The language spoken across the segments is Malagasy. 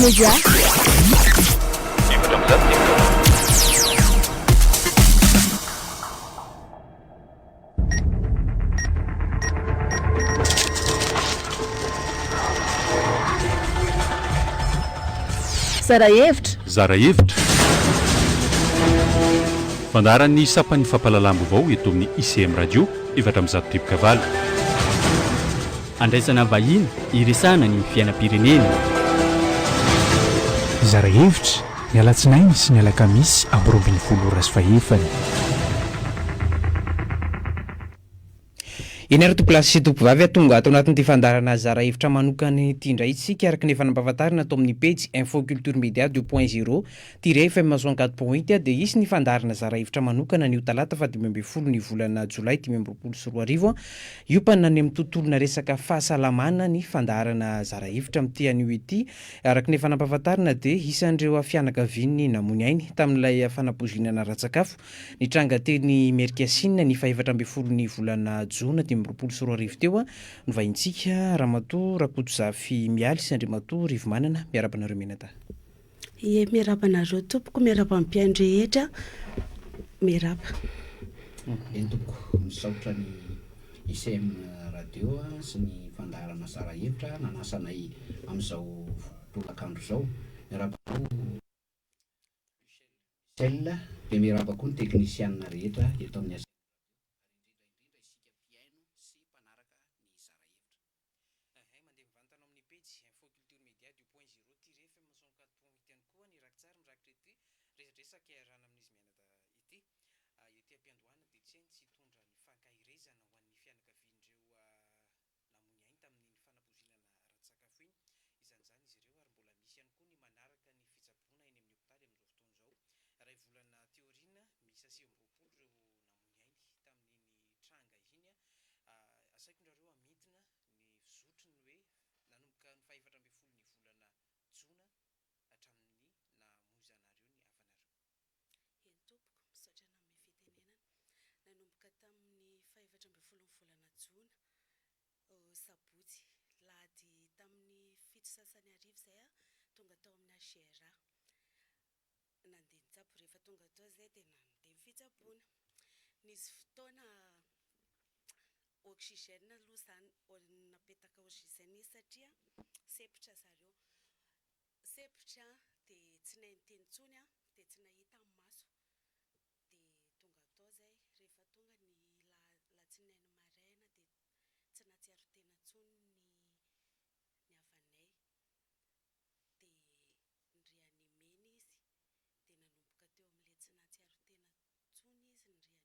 Media. Zara hevitra fandaran'ny sapan'ny fampalalambo vao eto amin'ny ICM radio efatra mizato triboka valo andraisana vahiny iresahana ny fiainam-pirenena. Zara hevitra ny alatsinainy sy ny alakamisy amin'ny 24 Eny ara-toplasy sy topovavy atonga ato anatin'ity fandarana zara hevitra manokany ity indray isika araka ny efa nampahafantarina ato amin'ny page info culture media 2.0 tiré FM 64.8 dia isy ny fandarana zara hevitra manokana ny talata fa 12 ny volana jolay 2024 io panany amin'ny tontolona resaka fahasalamana ny fandarana zara hevitra amin'ity anio ity araka ny efa nampahafantarina dia isan'ireo fianakaviany namony ainy tamin'ilay fanapozinana ratsakafo ny tranga teny Merkasinina ny fa 17 ny volana jona 2024 teo no vahintsika Ramatoa Rakotojafy Mialy sy Andriamatoa Rivomanana miarabanareo menata. Ie miarabanareo tompoko miaraba amin'ny mpiandrehetra miaraba. Entoko misaotra ny ICM radio sy ny fandarana zara hevitra nanasanay amin'izao tolakandro zao miaraba Michel dia miaraba koa ny teknisianina rehetra eto amin'ny nisy fotoana oxygène aloha zany napetaka oxygène satria sepitra zareo sepitra dia tsy nahiteny intsony dia tsy nahita amin'ny maso dia tonga tao zay rehefa tonga ny latsinainy maraina dia tsy nahatsiaro tena intsony ny havanay dia nreanimena izy dia nanomboka teo amin'ilay tsy nahatsiaro tena intsony izy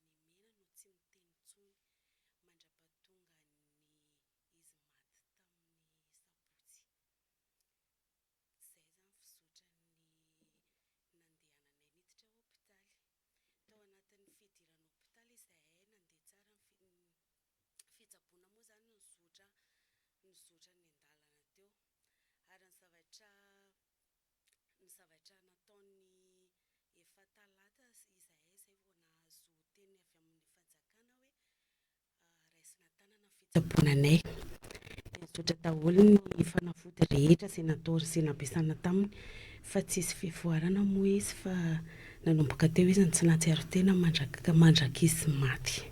nreanimena no tsy niteny intsony mandrapatonga ny izy maty tamin'ny sabotsy. Zay zany fizotra ny nandehananay niditra hôpitaly. Tao anatin'ny fidirana hôpitaly izahay nandeha tsara fitsaboana moa zany nizotra ny andalana teo ary ny zavatra nataony efa talata izahay zay vao nahazo teny avy amin'ny fanjakana hoe raisina tanana fitsaboananay nizotra daholo ny fanafody rehetra izay natao izay nampiasana taminy fa tsisy fivoarana moa izy fa nanomboka teo izy tsy nahatsiaro tena mandraka izy maty.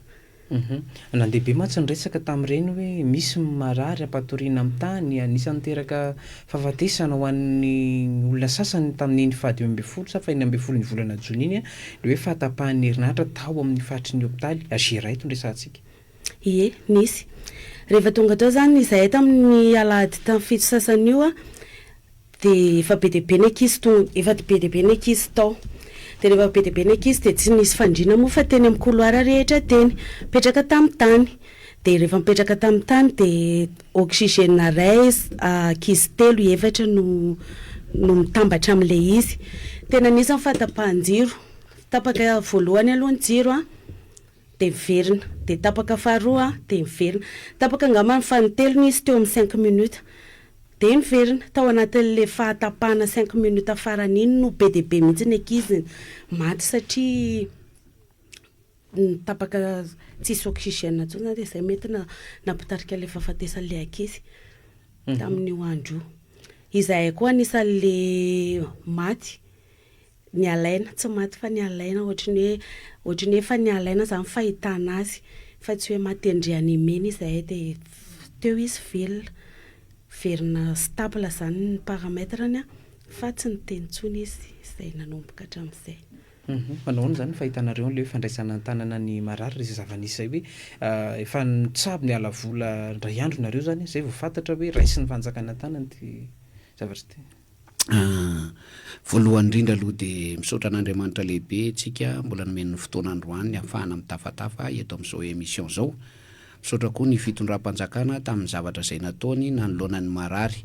Nandeha be matsy ny resaka tamin'ireny hoe misy marary ampatoriana amin'ny tany anisan'ny teraka fahafatesana ho an'ny olona sasany tamin'iny fa 12 sa fa 12 ny volana jona iny dia hoe fahatapahan'ny herinaratra tao amin'ny faritry ny hôpitaly Ageray to resantsika. Ie nisy rehefa tonga tao zany izahay tamin'ny alahady tamin'ny fito sasany io dia efa be dia be ny ankizy tao dia rehefa be dia be ny ankizy dia tsy nisy fandriana moa fa teny amin'ny couloir rehetra teny mipetraka tamin'ny tany dia rehefa mipetraka tamin'ny tany dia oxygène ray ankizy 3-4 no mitambatra amin'ilay izy tena nisy ny fahatapahan-jiro tapaka voalohany aloha ny jiro dia miverina dia tapaka faharoa dia miverina tapaka angamba ny fanotelo nisy teo amin'ny 5 minutes dia miverina tao anatin'ilay fahatapahana 5 minutes farany iny no be dia be mihitsy ny ankizy maty satria tapaka tsisy oxygène intsony dia izay mety nampitarika ilay fahafatesan'ilay ankizy tamin'io andro io. izahay koa anisan'le maty ny alaina tsy maty fa ny alaina ohatrany hoe efa ny alaina zany fahitana azy fa tsy hoe matendriany mena izahay dia teo izy verina stable zany ny parametrany fa tsy nitentsony izy izay nanomboka hatramin'izay. Manahoana zany fahitanareo le fandraisana tanana ny marary resy zava-nisy zay hoe efa nitsabo ny ala vola ndray andro nareo zany zay vao fantatra hoe raisy ny fanjakana tanany ty zavatra ty. Voalohany indrindra aloha dia misaotra an'Andriamanitra lehibe tsika mbola nomen'ny fotoana androany ahafahana mitafatafa eto amin'izao émission zao. Misaotra koa ny fitondram-panjakana tamin'ny zavatra izay nataony nanoloana ny marary,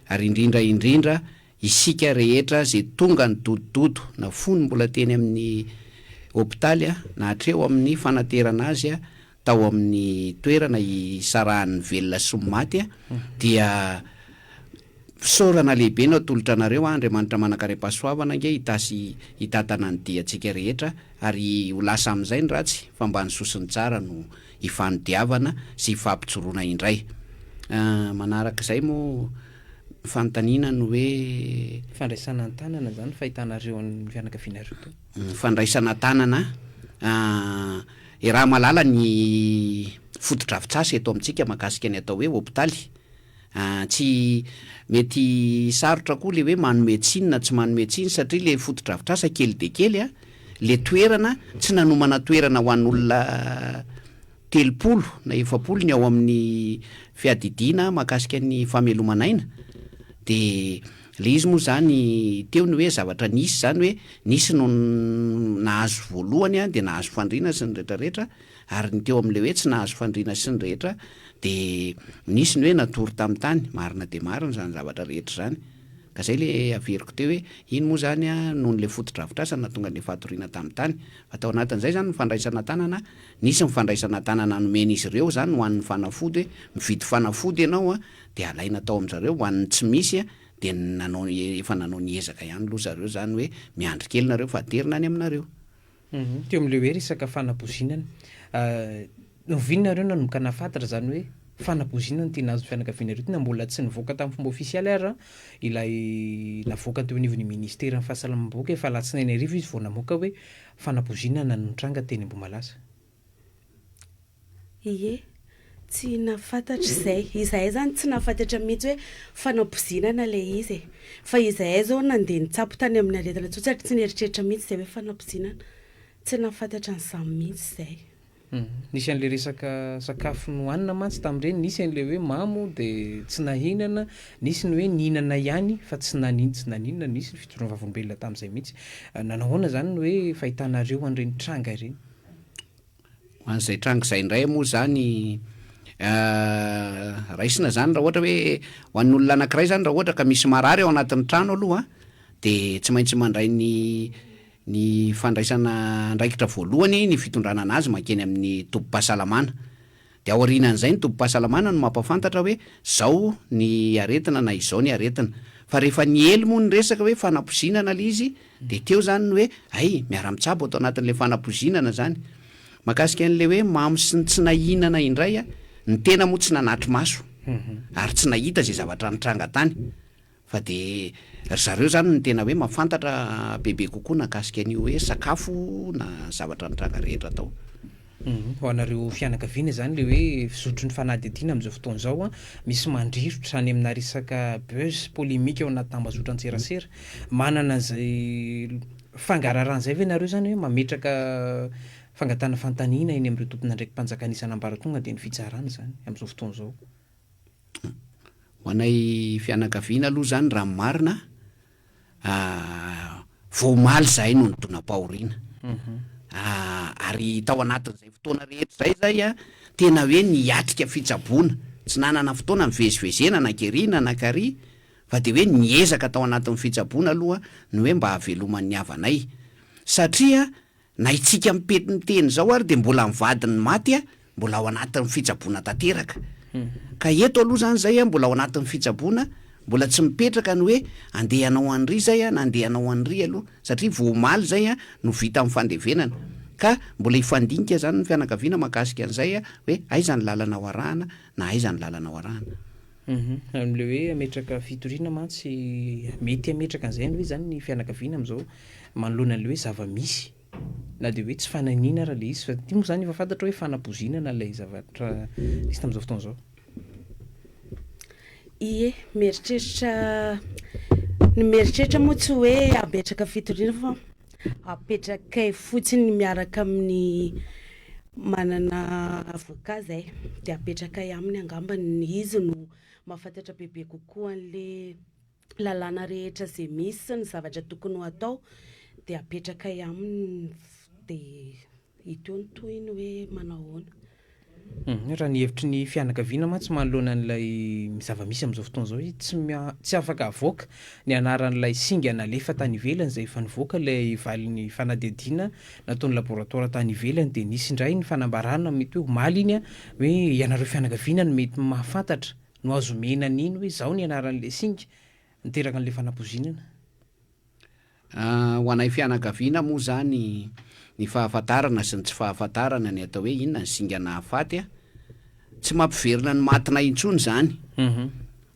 ary indrindra isika rehetra zay tonga ny dodododo na fony mbola teny amin'ny hôpitaly na hatreo amin'ny fanaterana azy tao amin'ny toerana isarahan'ny velona sy maty dia fisaorana lehibe no atolotra anareo Andriamanitra manakaram-pahasoavana nge hitatana ny diantsika rehetra ary ho lasa amin'izay ny ratsy fa mba ny sosiny tsara no hifanodiavana sy hifampijoroana indray. Manarak'izay moa fanontaniana no hoe fandraisana tanana zany fahitanareo ny fianakavianareo to. Fandraisana tanana raha malala ny foto-drafitrasa eto amintsika mahakasika ny atao hoe hôpitaly. Tsy mety sarotra koa le hoe manome tsiny na tsy manome tsiny satria le foto-drafitrasa kely de kely le toerana tsy nanomana toerana ho an'olona 3 na 4 ny ao amin'ny fiadidiana mahakasika ny famelomanaina de le izy moa zany teo ny hoe zavatra nisy zany hoe nisy no nahazo voalohany de nahazo fandriana sy ny rehetrarehetra, ary ny teo amin'le hoe tsy nahazo fandriana sy ny rehetra de nisy ny hoe natory tamin'ny tany, marina de marina zany zavatra rehetra zany. Ka zay le averiko teo hoe iny moa zany nohon' le foto-drafitrasa nahatonga le fatoriana tamin'ny tany. Fa tao anatin'izay zany ny fandraisana tanana, nisy ny fandraisana tanana nomena izy ireo zany ho an'ny fanafody, mividy fanafody ianao de alaina tao amin'zareo, ho an'ny tsy misy de efa nanao ny ezaka ihany aloha zareo zany hoe miandry kely nareo fa aterina any aminareo. Teo amin'le hoe resaka fanapozinana novininareo nanomboka nafantatra zany hoe fanapozinana ty nahazo fianakavianareo ty na mbola tsy nivoaka tamin'ny fomba ofisialy ary ilay navoaka teo anivon'ny ministera ny fahasalamam-bahoaka efa alatsinainy arivo izy vao namoaka hoe fanapozinana notranga teny Ambomalasa. Ie, tsy nafantatra izahay zany tsy nafantatra mihitsy hoe fanapozinana le izy fa izahay zao nandeha nitsapo tany amin'ny aretina tsotra tsy nieritreritra mihitsy zay hoe fanapozinana, tsy nafantatra an'izany mihitsy izay. Nisy an'le resaka sakafo nohanina mantsy tamin'ireny, nisy an'le hoe mamo de tsy nahinana, nisy ny hoe nihinana ihany fa tsy naninona, nisy ny fitondrona vavolombelona tamin'izay mihitsy. Nanahoana zany ny hoe fahitanareo an'ireny tranga ireny? An'izay tranga izay indray moa zany raisina zany raha ohatra hoe ho an'olona anankiray zany raha ohatra ka misy marary ao anatin'ny trano aloha de tsy maintsy mandray ny fandraisana ndraikitra voalohany ny fitondrana anazy makeny amin'ny tobim-pahasalamana, de ao aorianan'izay ny tobim-pahasalamana no mampafantatra hoe zao ny aretina na izao ny aretina. Fa rehefa ny ely moa ny resaka hoe fanapozinana le izy de teo zany ny hoe ay miara-mitsabo atao anatin'le fanapozinana zany. Mahakasika an'le hoe mamy sy ny tsy nahinana indray ny tena moa tsy nanatry maso ary tsy nahita zay zavatra nitranga tany, fa de zareo zany ny tena hoe mahafantatra bebe kokoa nakasika an'io hoe sakafo na zavatra nitranga rehetra tao. Ho anareo fianakaviana zany le hoe fisotro ny fanadihadiana amin'izao fotoana zao misy mandrirotra any amina resaka buzz polémique ao anaty tambazotra an-tserasera, manana zay fangaraharahan'izay ve nareo zany hoe mametraka fangatana fantaniana eny amin'ireo tompona ndraiky mpanjakana isan'ambaratonga de ny fitsarana zany amin'izao fotoana zao? Ho anay fianakaviana aloha zany raha marina voamaly zahay no nidona-pahoriana, ary tao anatin'izay fotoana rehetra zay tena hoe niatrika fitsaboana, tsy nanana fotoana mivezivezena nakerina nakary fa de hoe niezaka tao anatin'ny fitsaboana aloha ny hoe mba haveloman'ny havanay, satria na itsika mipety miteny zao ary de mbola mivadiny maty mbola ao anatin'ny fitsaboana tanteraka. Ka eto aloha zany zay mbola ao anatin'ny fitsaboana, mbola tsy mipetraka ny hoe andeha hanao an'ry zay na andeha hanao an'ry aloha, satria voamaly zay no vita amin'ny fandevenana. Ka mbola hifandinika zany ny fianakaviana mahakasika an'izay hoe aiza ny lalana ho arahana na aiza ny lalana ho arahana. Am'le hoe ametraka fitoriana mantsy mety ametraka an'izay hoe zany ny fianakaviana am'izao manoloana an'le hoe zava-misy na de hoe tsy fananina raha le izy fa ty moa zany efa fantatra hoe fanampozinana lay zavatra misy tam'izao fotoana zao. Ie, mieritreritra moa tsy hoe ametraka fitoriana fa apetrakay fotsiny miaraka amin'ny manana avoka zay de apetrakay aminy angambany izy no mahafantatra bebe kokoa an'le lalàna rehetra zay misy sy ny zavatra tokony ho atao de apetrakay aminy de ito ny tohiny hoe manao ahoana. Raha ny hevitry ny fianakaviana mantsy manoloana an'ilay zava-misy am'izao fotoana zao tsy afaka avoaka ny anaran'ilay singa nalefa tany ivelany zay efa nivoaka lay valin'ny fanadihadiana nataon'ny laboratoire tany ivelany de nisy indray ny fanambarana mety hoe omaly iny a hoe ianareo fianakaviana no mety mahafantatra no azo mena an'iny hoe zao ny anaran'le singa niteraka an'le fanampozinana. Ho anay fianakaviana moa zany ny fahafantarana sy ny tsy fahafantarana ny atao hoe inona ny singana hafaty a tsy mampiverina ny matina intsony zany.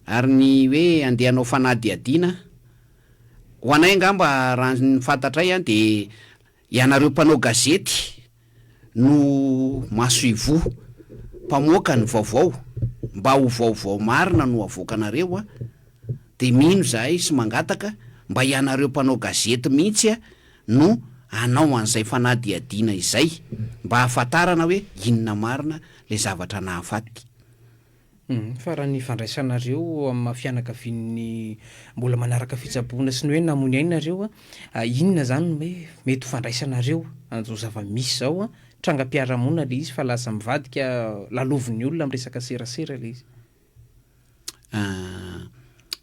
Ary ny hoe andeha hanao fanadihadiana ho anay angamba raha ny fantatray a de ianareo mpanao gazety no maso ivoho mpamoaka ny vaovao mba ho vaovao marina no avoakanareo a de mino zahay sy mangataka mba ianareo mpanao gazety mihitsy a no anao an'izay fanadihadiana izay mba hahafantarana hoe inona marina le zavatra nahafaty. Fa raha ny fandraisanareo amin'ny fianakavian'ny mbola manaraka fitsaboana sy ny hoe namony ainareo a inona zany hoe mety ho fandraisanareo an'izao zava-misy zao a trangam-piarahamonina le izy fa lasa mivadika lalovin'ny olona am'resaka serasera le izy.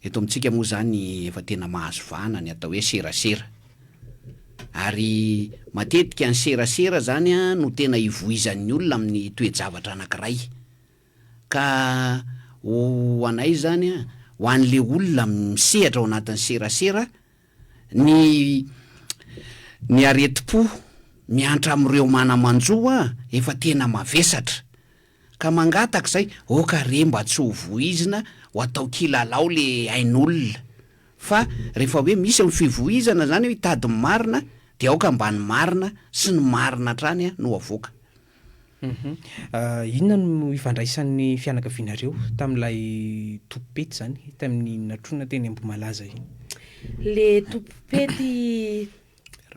Eto amintsika moa zany efa tena mahazo vahana ny atao hoe serasera ary matetika ny serasera zany a no tena ivoizan'ny olona amin'ny toe-javatra anankiray ka ho anay zany a ho an'le olona misehatra ao anatin'ny serasera ny areti-po miantra am'ireo manamanjo a efa tena mavesatra ka mangataka zay oka re mba tsy ho voizina ho atao kilalao le ain'olona fa rehefa hoe misy amin'ny fivoizana zany hoe hitady marina de aoka mbany marina sy ny marina trany a no avoaka. Inona no ifandraisan'ny fianakavianareo tamin'ilay tompopety zany tamin'ny natrona teny Ambomalaza iny? Le tompopety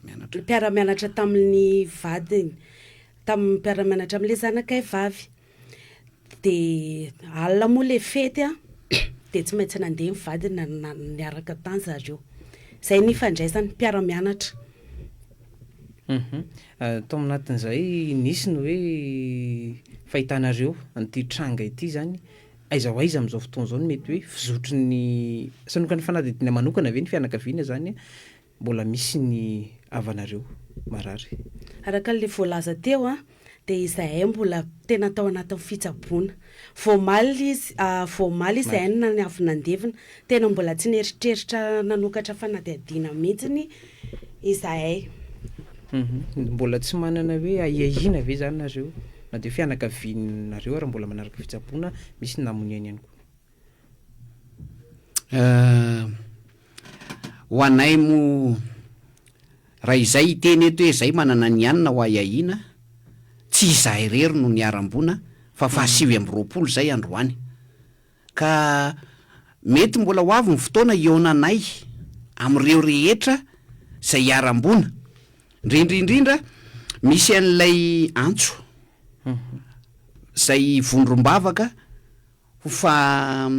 mpiara-mianatra tamin'ny vadiny mpiara-mianatra amin'le zanakay vavy de alina moa le fety a de tsy maintsy nandeha mivadina niaraka tany zareo zay ny ifandraisany mpiara-mianatra. Tao aminatin'izay nisy ny hoe fahitanareo an'ity tranga ity zany aiza ho aiza am'izao fotoana zao no mety hoe fizotry ny sanokany fanadihadiana manokana ve ny fianakaviana zany mbola misy ny avanareo marary? Araka le voalaza teo a de izahay mbola tena tao anatin'ny fitsaboana voamaly izy zahay ny avy nandevina tena mbola tsy nieritreritra nanokatra fanadihadiana mihitsiny izahay. Mbola tsy manana hoe aiahina ve zany nareo na de fianakavianareo raha mbola manaraka fitsaboana misy namony ainy ihany koa. Ho anay mo raha izay iteny eto hoe zay manana ny anina ho aiahina tsy izahay rery no niarambona fa 720 zay androany ka mety mbola ho avy ny fotoana ionanay am'ireo rehetra zay iarambona indrindrindrindra misy an'ilay antso zay vondrom-bavaka fa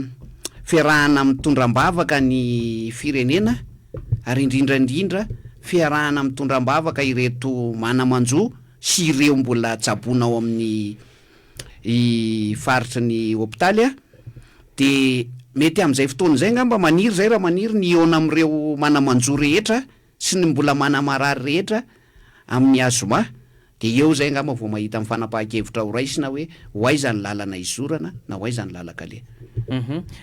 fiarahana mitondram-bavaka ny firenena ary indrindrandrindra fiarahana mitondram-bavaka ireto manamanjo sy ireo mbola tsaboana ao amin'ny faritry ny hôpitaly a de mety am'izay fotoana zay ngamba maniry zay raha maniry ny iona am'ireo manamanjo rehetra sy ny mbola manamarary rehetra amin'ny azoma de eo zay ngamba vao mahita amin'ny fanapahan-kevitra ho raisina hoe ho aiza ny lalana izorana na ho aiza ny lalakale.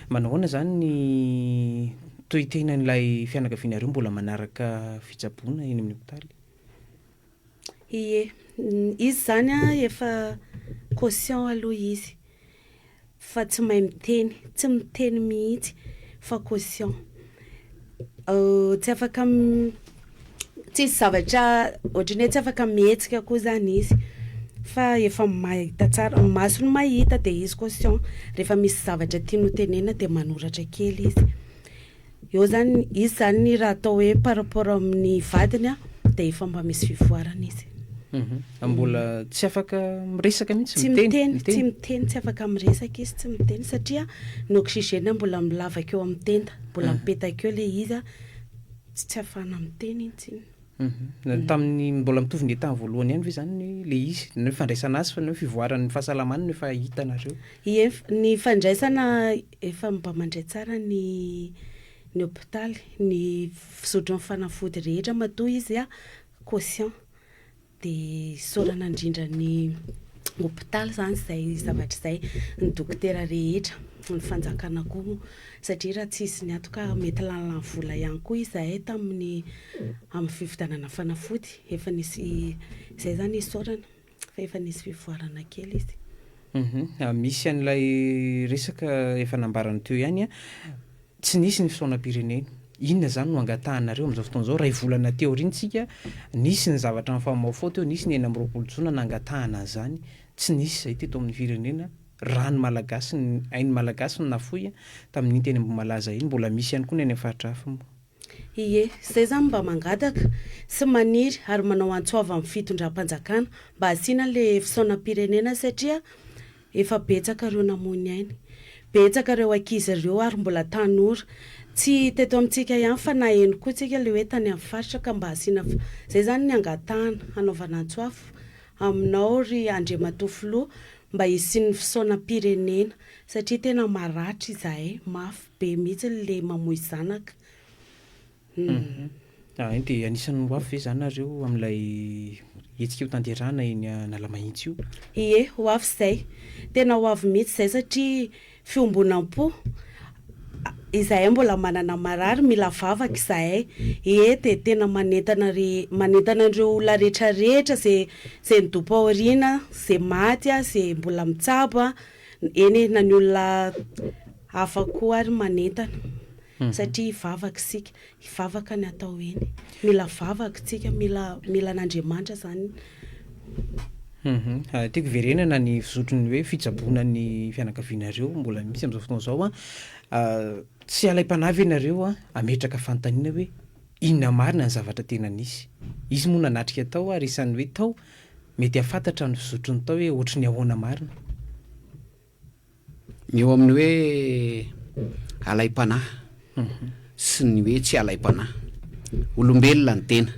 Manahoana zany ny toetenan'ilay fianakavianareo mbola manaraka fitsaboana eny amin'ny hôpitaly? Ie, izy zany a efa caution aloha izy fa tsy mahay miteny, tsy miteny mihitsy fa caution. Tsy afaka tsisy zavatra ohatrany hoe tsy afaka mihetsika koa zany izy fa efa mahita tsara, masony mahita de izy caution. Rehefa misy zavatra tiany tenena de manoratra kely izy. Eo zany izy zany raha atao hoe par rapport amin'ny vadiny de efa mba misy fivoarana izy. Mbola tsy afaka miresaka mihitsy Tsy miteny, tsy miteny, tsy afaka miresaka izy, tsy miteny satria ny oxygène mbola milavaka eo amin'ny tenda, mbola mipetaka eo le izy tsy afahana miteny intsy. Tamin'ny mbola mitovy ny tamin'ny voalohany ihany ve zany le izy ny fandraisana azy fa ny fivoarany fahasalamana no efa hitanareo? Ie, ny fandraisana efa mba mandray tsara ny hôpitaly, ny fisotro ny fanafody rehetra matoa izy caution de saorana indrindra ny hôpitaly zany zay zavatra zay, ny dokotera rehetra, ny fanjakana koa satria raha tsisy ny atoka mety lany vola ihany koa izahay tamin'ny amin'ny fividanana fanafody, efa nisy zay zany isaorana fa efa nisy fivoarana kely izy. Misy an'ilay resaka efa nambarany teo ihany tsy nisy ny fisaonam-pirenena. Inona zany no angatahanareo amin'izao fotoana izao? Ray volana teo rintsika nisy ny zavatra mifamaofao teo, nisy ny 4 jona nangatahana an'izany, tsy nisy zay teto amin'ny firenena. Raha ny malagasy ny hainy malagasy no nafoy tamin'ny teny malaza iny, mbola misy ihany koa ny any faritra hafa. Ie, zay zany mba mangataka sy maniry ary manao antsoava amin'ny fitondram-panjakana mba asiana le fisaonam-pirenena satria efa betsaka ireo namony ainy, betsaka ireo ankizy ireo ary mbola tanora, tsy teto amintsika ihany fa na eny koa tsika le hoe tany amin'ny faritra ka mba asiana zay zany ny angatahana hanaovana antsoafo aminao ry Andriamatoa Filoha mba hisian'ny fisaonam-pirenena satria tena maratra izahay, mafy be mihitsy le mamoy zanaka. Iny dia anisan'ny ho avy ve zany nareo amin'ilay hetsika io tanterahana eny Analamahitsy io? Ie, ho avy izay, tena ho avy mihitsy izay satria fiombonam-po izahay mbola manana marary, mila vavaka izahay. Ie, de tena manentana ireo olona rehetrarehetra zay nidopo aoriana, zay maty, zay mbola mitsabo eny na ny olona hafa koa ary manentana satria vavaka isika, vavaka ny atao eny, mila vavaka isika, mila n'Andriamanitra zany. Tiako verenana ny fizotrony hoe fitsaboana ny fianakavianareo mbola misy amin'izao fotoana izao tsy alay-panavy ianareo ametraka fantaniana hoe inona marina ny zavatra tena nisy. Izy moa nanatrika tao ary isan'ny hoe tao mety afantatra ny fizotrony tao hoe ohatry ny ahoana marina. Eo amin'ny hoe alay-panahy sy ny hoe tsy alay-panahy, olombelona ny tena.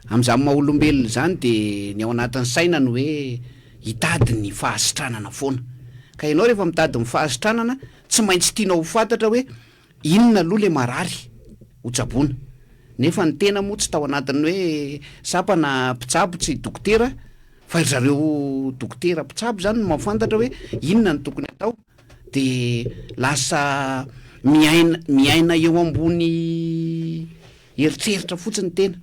Amin'izany maha olombelona zany de ny ao anatin'ny saina ny hoe hitady ny fahasitranana foana. Ka ianao rehefa mitady ny fahasitranana tsy maintsy tianao ho fantatra hoe inona aloha le marary hotsaboana. Nefa ny tena moa tsy tao anatin'ny hoe sapana mpitsabo tsy dokotera fa ry zareo dokotera mpitsabo zany no mahafantatra hoe inona ny tokony atao, de lasa miaina eo ambony eritreritra fotsiny tena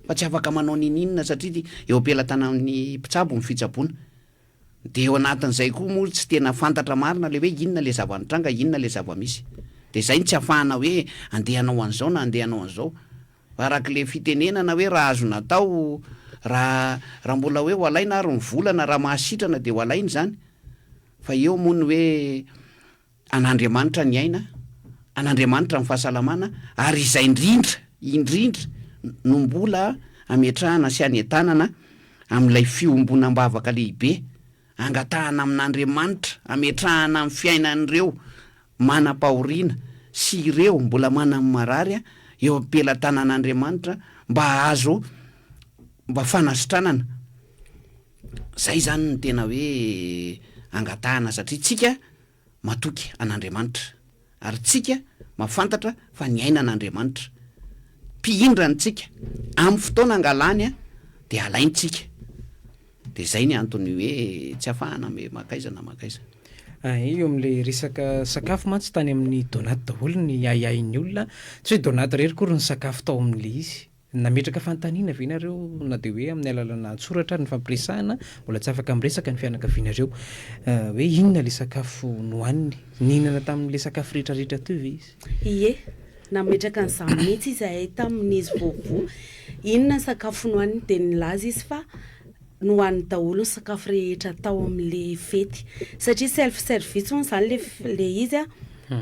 fa tsy afaka manao ninina satria eo am-pelantanan'ny mpitsabo ny fitsaboana. De eo anatin'izay koa moa tsy tena fantatra marina le hoe inona le zava-nitranga, inona le zava-misy. De zay tsy afahana hoe andehanao an'izao na andehanao an'izao. Araka le fitenenana hoe raha azo natao, raha mbola hoe ho alaina ary ny volana raha mahasitrana de ho alaina zany. Fa eo moa ny hoe an'Andriamanitra ny aina, an'Andriamanitra ny fahasalamana, ary izay indrindra no mbola ametrahana sy anentanana amin'ilay fiombonam-bavaka lehibe, angatahana amin'Andriamanitra, ametrahana amin'ny fiainan'ireo manam-pahoriana sy ireo mbola manana marary eo am-pelantanan'Andriamanitra mba fanasitranana. Zay zany ny tena hoe angatahana satria tsika matoky an'Andriamanitra ary tsika mahafantatra fa ny aina an'Andriamanitra. Mpihindra ny tsika amin'ny fotoana angalany de alaintsika. De zay ny antony hoe tsy afahana me makaizana. Io amin'le resaka sakafo mantsy tany amin'ny donaty daholo ny aiain'ny olona, tsy hoe donaty rery kory ny sakafo tao amin'le izy. nametraka fanontaniana ve nareo na de hoe amin'ny alalana antsoratra ny fampiresahana mbola tsy afaka miresaka ny fianakavianareo hoe inona le sakafo nohaniny nihinana tamin'le sakafo rehetrarehetra teo ve izy ie nametraka n'izany mihitsy izy ahay tamin'izy vovo inona ny sakafo nohaniny de nilaza izy fa nohaniny daholo ny sakafo rehetra tao amin'le fety satria self service hono zany le izy a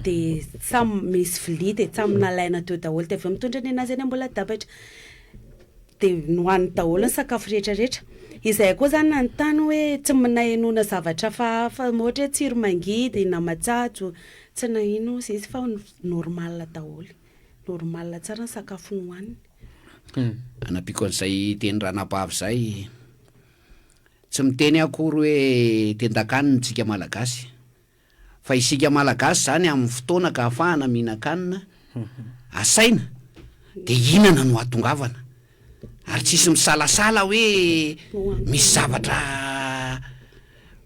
de samy misy vilia de samy nalaina teo daholo de avy eo mitondra ny anazy any mbola dabatra de nohaniny daholo ny sakafo rehetrarehetra izay koa zany nanontany hoe tsy nahenona zavatra fa ohatra hoe tsiro mangidy na matsatso tsy nahino izy fa normal daholo normal tsara ny sakafo nohaniny anapiko an'izay teny ranabavy zay tsy miteny akory hoe tendan-kanina tsika malagasy fa isika malagasy zany amin'ny fotoana ka ahafahana mihinan-kanina asaina de inana no atongavana ary tsisy misalasala hoe misy zavatra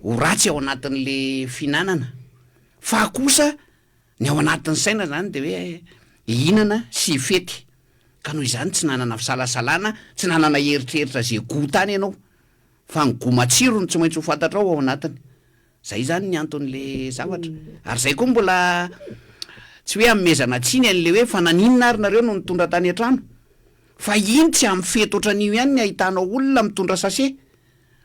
ho ratsy ao anatin'le fihinanana fa kosa ny ao anatin'ny saina zany de hoe ihinana sy fety ka noho izany tsy nanana fisalasalana tsy nanana heritreritra zay go tany ianao fa ny go matsiro ny tsy maintsy ho fantatra ao anatiny zay zany ny anton'le zavatra ary zay koa mbola tsy hoe am'mezana tsiny an'le hoe fa naninona ary nareo no mitondra tany an-trano fa iny tsy amin'ny fety ohatran'io ihany ny ahitanao olona mitondra sase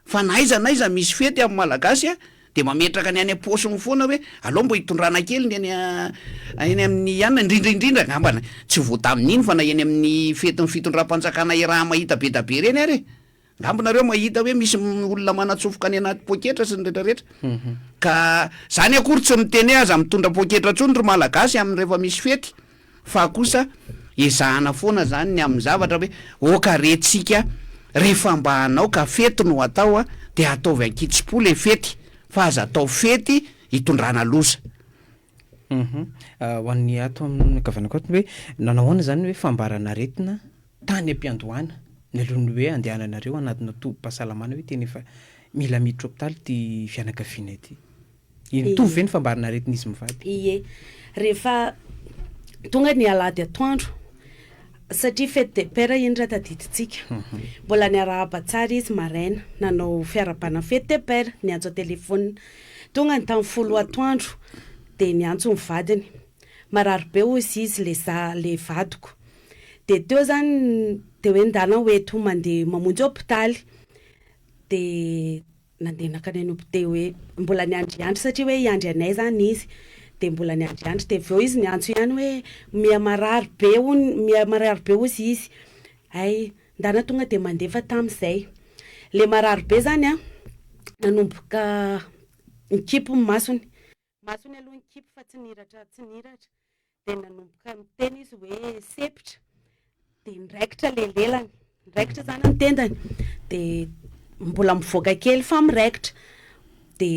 fa naiza misy fety amin'ny malagasy a de mametraka ny any am-paosiny foana hoe aloha mbo hitondrana kely ny eny amin'ny anina indrindraindrindra ngambana tsy voatamin'iny fa na eny amin'ny fetin'ny fitondram-panjakana raha mahita be da be reny ary ngambonareo mahita hoe misy olona manatsofoka any anaty poketra sy ny rehetrarehetra ka zany akory tsy miteny aza mitondra poketra tsony ry malagasy amin'ny rehefa misy fety fa kosa ezahana foana zany ny amin'ny zavatra hoe oka retsika rehefa mba hanao ka fety no atao a de ataovy ankitsy-po le fety fa aza atao fety hitondrana loza ho an'ny ato amin'ny kavanakot hoe nanahoana zany hoe fambarana retina tany am-piandohana ny alohany hoe andehananareo anatina tobi-pahasalamana hoe tena efa mila miditra hopitaly ty fianakaviana ty mitovy ve ny fambarana retina izy mivady ie rehefa tonga ny alady atoandro satria fety de pera iny raha tadiditsika mbola ny arahaba tsara izy maraina nanao fiarabana fety de pera ny antso telefona tonga ny tamin'ny folo atoandro de ny antso ny vadiny marary be ozy izy le vadiko de teo zany de hoe ndana hoeto mandeha mamonjy hopitaly de nandeha nakany any hopite hoe mbola ny andriandry satria hoe iandry anay zany izy de mbola ny andriandry de veo izy ny antso ihany hoe miamarary be ozy izy ay ndana tonga de mandefa tam'izay le marary be zany a nanomboka nikipo ny masony aloha nikipo fa tsy niratra de nanomboka miteny izy hoe sepitra de niraikitra le lelany niraikitra zany ny tendany de mbola mivoaka kely fa miraikitra de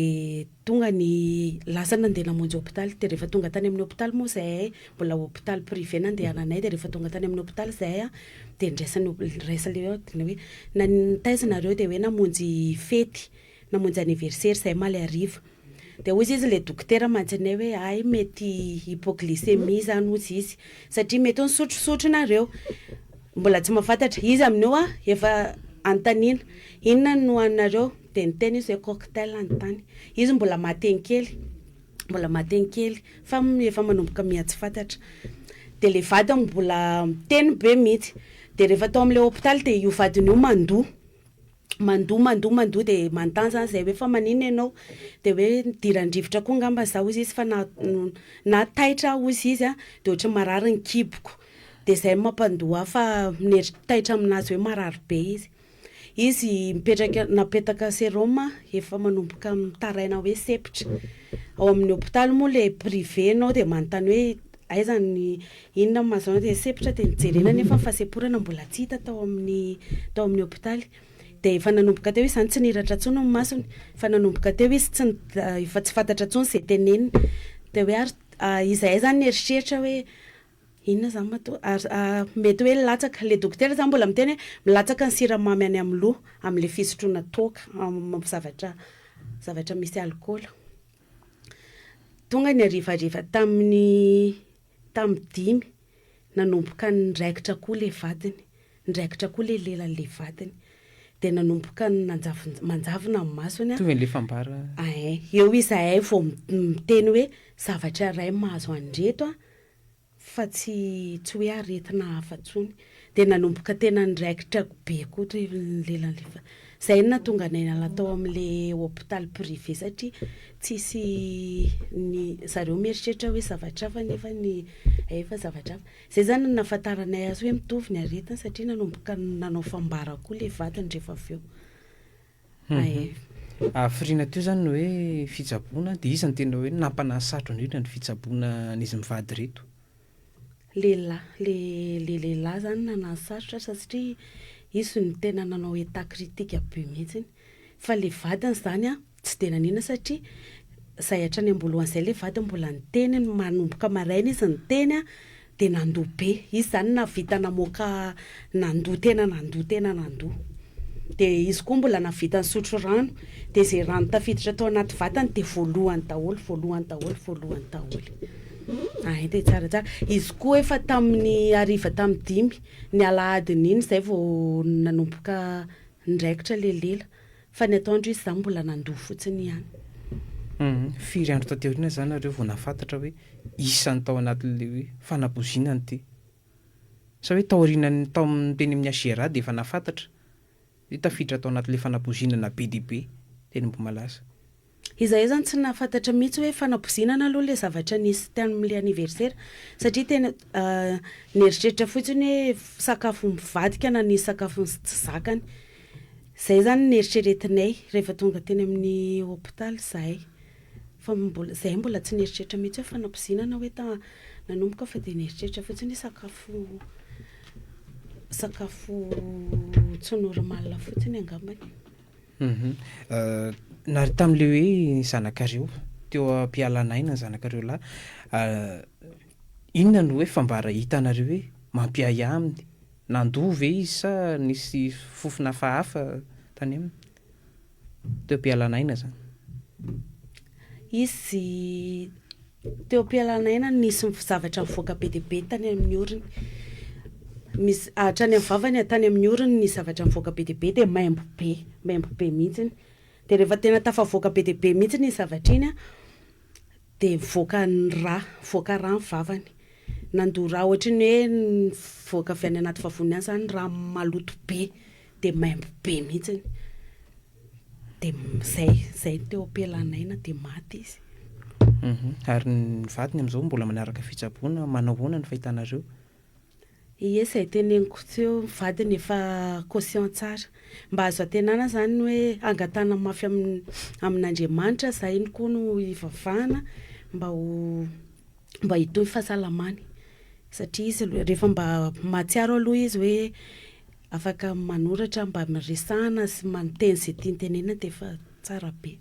tonga ny lasa nandeha namonjy hopitaly de rehefa tonga tany amin'ny hopitaly moa zay mbola hopitaly privé nandehananay de rehefa tonga tany amin'ny hopitaly zay a de niraisale hoe nitaizanareo de hoe namonjy fety namonjy anniversaire zay maly ariva de ozy izy le dokotera manjanay hoe ay mety hypoglycémie zany ozy izy satria mety ho nisotrosotro nareo mbola tsy mahafantatra izy amin'io a efa antanina inona no nohaninareo de niteny izy hoe cocktail anytany izy mbola mateny kely fa efa manomboka mihatsy fantatra de le vady mbola miteny be mihitsy de rehefa tao am'le hopitaly de io vadiny io mandoa de mantany zany zay hoe fa manina ianao de hoe dirandrivotra koa ngamba za ozy izy fa na taitra ozy izy a de ohatra marary ny kiboko de zay mampandoa fa mineritry taitra aminazy hoe marary be izy napetaka séroma efa manomboka mitaraina hoe sepitra ao amin'ny hopitaly moa le privé anao de manontany hoe aizany inona mazona de sepitra de nijerena nefa faseporana mbola tsy hita tao amin'ny hopitaly de efa nanomboka teo izy zany tsy niratra tsony ny masony fa nanomboka teo izy efa tsy fantatra tsony zay teneniny de hoe ary izay zany nieritreritra hoe inona zany mety hoe latsaka le dokotera zany mbola miteny hoe milatsaka ny siramamy any amin'ny loha amin'le fisotroana toaka zavatra misy alcool tonga ny arivariva tamin'ny 5 nanomboka niraikitra koa le vadiny ndraikitra koa le lelan'le vadiny dia nanomboka manjavona amin'ny masony a tovy n'le fambara eo izahay vao miteny hoe zavatra ray mahazo andreto a fa tsy hoe aretina hafa-tsony dia nanomboka tena ndraikitra be koa lelan'le izay no natonga anay nala tao amin'le hôpitaly privé satria tsisy ny zareo mieritreritra hoe zavatra hafa nefa ny efa zavatra hafa izay zany nahafantaranay azy hoe mitovy ny aretina satria nanomboka nanao fambara koa le vadiny rehefa avy eo firiana teo zany no hoe fitsaboana dia izy ny tena hoe nampanahy satro indrindra ny fitsaboana n'izy mivady reto lehilahy le lehilahy zany nanano sarotra satria izy ny tena nanao état critique be mihitsiny fa le vadiny zany a tsy de nanina satria zay hatrany ambolohan'izay le vadiny mbola niteny manomboka maraina izy niteny a dia nandoa be izy zany navita namoaka nandoa dia izy koa mbola navita ny sotro rano dia zay rano tafiditra tao anaty vatany dia voalohany daholo dia tsaratsara izy koa efa tamin'ny ariva tamin'ny 5 ny alahadiny iny izay vao nanomboka ndraikitra le lela fa ny ataondro izy zany mbola nandoa fotsiny ihany firy andro tateorina zany nareo vao nafantatra hoe isany tao anatin'le hoe fanapozinany ty sa hoe taorinany tao teny amin'ny asiera dia efa nafantatra hoe tafiditra tao anatin'le fanapozinana be dia be teny mbo malaza izahay zany tsy nafantatra mihitsy hoe fanapozinana aloha le zavatra nisy tamin'le anniversaire satria tena nieritreritra fotsiny hoe sakafo mivadika na nisy sakafo tsy zakany izay zany nieritreretinay rehefa tonga teny amin'ny hôpitaly zahay fa zahay mbola tsy nieritreritra mihitsy hoe fanapozinana hoe nanomboka fa dia nieritreritra fotsiny hoe sakafo tsy normal fotsiny angambany nary tamin'le hoe zanakareo teo ampialanaina ny zanakareo lahy inona no hoe fambara hitanareo hoe mampiay aminy nandovy izy sa nisy fofona fahafa tany aminy teo ampialanaina zany izy teo ampialanaina nisy zavatra mivoaka be dia be tany amin'ny oriny misy hatrany amin'ny vavany tany amin'ny oriny nisy zavatra mivoaka be dia be dia maimbo be mihitsiny dia rehefa tena tafavoaka be dia be mihitsy ny zavatra iny a dia voaka rà ny vavany nandoa rà ohatrany hoe voaka avy any anaty vavony any zany rà maloto be dia maimbo be mihitsiny dia zay teo ampialanaina dia maty izy ary ny vadiny amin'izao mbola manaraka fitsaboana manao hoana ny fahitanareo zay teneniko teo vadiny efa caution tsara mba azo antenana zany hoe angatana mafy amin'Andriamanitra zay iny koa no ivavahana mba hitohy fahasalamany satria izy rehefa mba mahatsiaro aloha izy hoe afaka manoratra mba miresahana sy manteny izay tiany tenena dia efa tsara be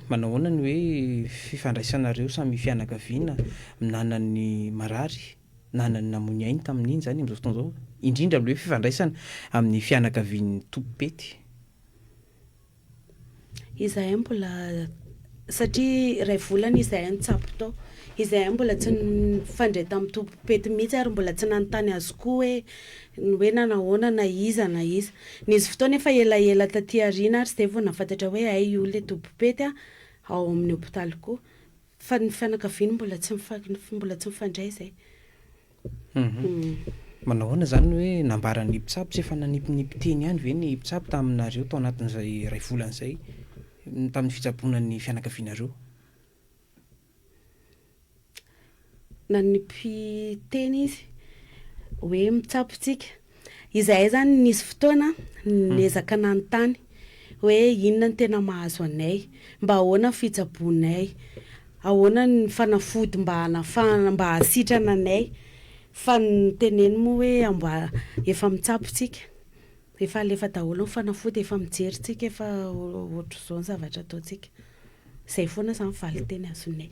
manao hoana ny hoe fifandraisanareo samy fianakaviana nanany marary nanany namony ainy tamin'iny zany amin'izao fotoana izao indrindra amin'le hoe fifandraisana amin'ny fianakavian'ny tompopety izahay mbola satria ray volana izahay nitsapo tao izahay mbola tsy nifandray tamin'ny tompopety mihitsy ary mbola tsy nanontany azy koa hoe nanahoana na iza nisy fotoana efa elaela taty aoriana ary zay vao nafantatra hoe ay io le tompopety ao amin'ny hôpitaly koa fa ny fianakaviana mbola tsy mifandray izay manao hoana zany hoe nambara ny mpitsabo tsy efa nanipinipiteny ihany ve ny mpitsabo taminareo tao anatin'izay ray volan'izay tamin'ny fitsaboanan'ny fianakavianareo nanipiteny izy hoe mitsabotsika izahay zany nisy fotoana nezaka nanontany hoe inona ny tena mahazo anay mba ahoana fitsaboanay ahoana ny fanafody mba hasitrana anay fa niteneny moa hoe mba efa mitsabotsika efa alefa daholo ny fanafody efa mijeritsika efa ohatr'izao ny zavatra ataotsika izay foana zany valy teny azonay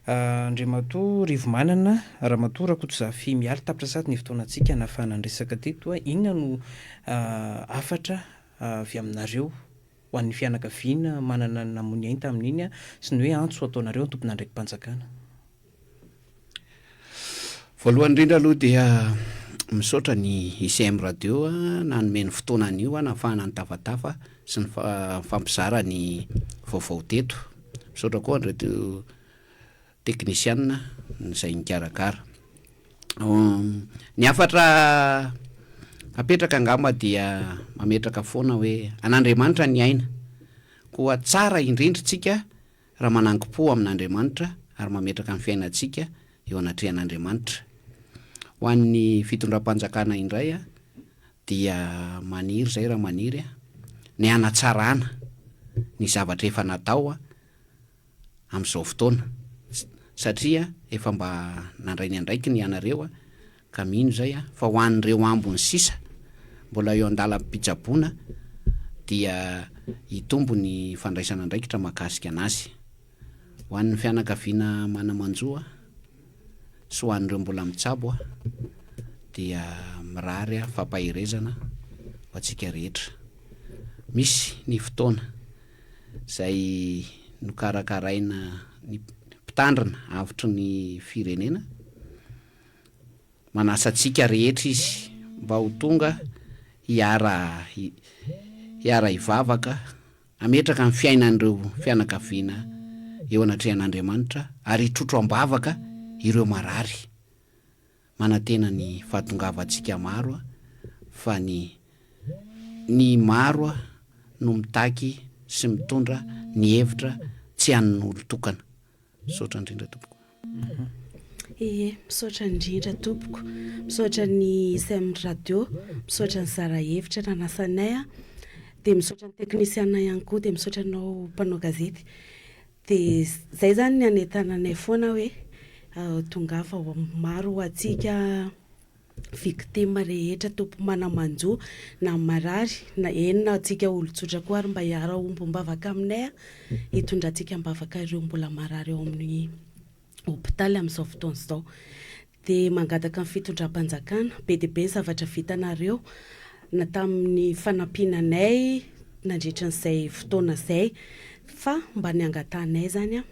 Andriamatoa Rivomanana Ramatoa Rakotozafi mialy tapitra sady ny fotoanantsika nahafahana resaka teto inona no afatra avy aminareo ho an'ny fianakaviana manana namony ainy tamin'iny sy ny hoe antso ataonareo ny tompona ndraiky mpanjakana voalohany indrindra aloha dia misaotra ny ICM radio nanomeny fotoanan'io nahafahana ny tafatafa sy ny fampizara ny vaovao teto. Misaotra koa ny radio teknisianina izay nikarakara. Ny afatra apetraka angamba dia mametraka foana hoe an'Andriamanitra ny aina, koa tsara indrindritsika raha manangi-po amin'Andriamanitra ary mametraka amin'ny fiainantsika eo anatrehan'Andriamanitra. Ho an'ny fitondram-panjakana indray dia maniry zay raha maniry ny anatsarana ny zavatra efa natao amin'izao fotoana, satria efa mba nandray ny andraiky ny anareo ka mino zay fa ho an'ireo ambony sisa mbola eo andalam-pitsaboana dia hitombo ny fandraisana andraikitra mahakasika anazy. Ho an'ny fianakaviana manamanjoa sy ho an'ireo mbola mitsabo dia mirary fampahirezana ho antsika rehetra. Misy ny fotoana izay nokarakaraina ny mpitandrina avitry ny firenena, manasa antsika rehetra izy mba ho tonga hiara hivavaka ametraka amin'ny fiainan'ireo fianakaviana eo anatrehan'Andriamanitra ary hitrotro ambavaka ireo marary. Manantena ny fahatongavantsika maro fa ny maro no mitaky sy mitondra ny hevitra tsy an'olo tokana. Misaotra indrindra tompoko. Misaotra indrindra tompoko, misaotra ny ICM radio, misaotra ny zara hevitra nanasanay dia misaotra ny teknisiana ihany koa, dia misaotra anao mpanao gazety. Dia zay zany ny anentananay foana hoe tongafa maro ho antsika victime rehetra tompo manamanjo na marary na enina antsika olon-tsotra koa ary mba hiara omby-mbavaka aminay hitondrantsika mbavaka ireo mbola marary ao amin'ny hopitaly amin'izao fotoana izao. Dia mangataka amin'ny fitondram-panjakana be dia be ny zavatra vitanareo na tamin'ny fanampinanay nandritra n'izay fotoana izay, fa mba niangatanay zany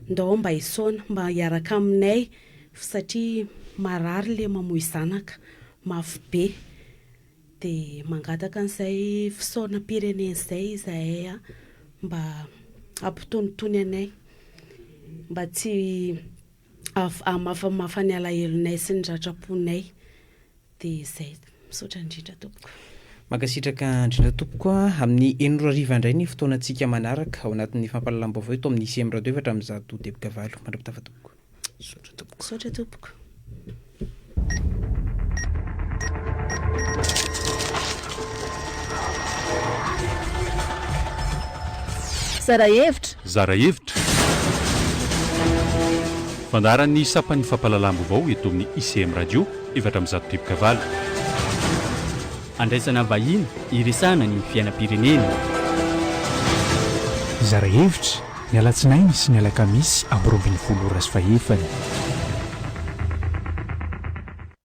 ndao mba hisaona mba hiaraka aminay satria marary le mamoy zanaka mafy be. Dia mangataka an'izay fisaonam-pirenena izay izahay mba ampitonitony anay mba tsy mafamafany alahelonay sy ny ratraponay. Dia izay, misaotra indrindra tompoko. Mankasitraka indrindra tompoko amin'ny 4:00 indray ny fotoanantsika manaraka ao anatin'ny fampahalalam-baovao eto amin'ny ICM radio 7:30 mandra-pitafa tompoko. Misaotra tompoko. Misaotra tompoko. Zara hevitra fandaran'ny sapan'ny fampahalalam-baovao eto amin'ny ICM radio 7:30. Andraisana vahiny iresahana ny fiainam-pirenena. Zara hevitra ny alatsinainy sy ny alakamisy amin'ny 20 sy 25.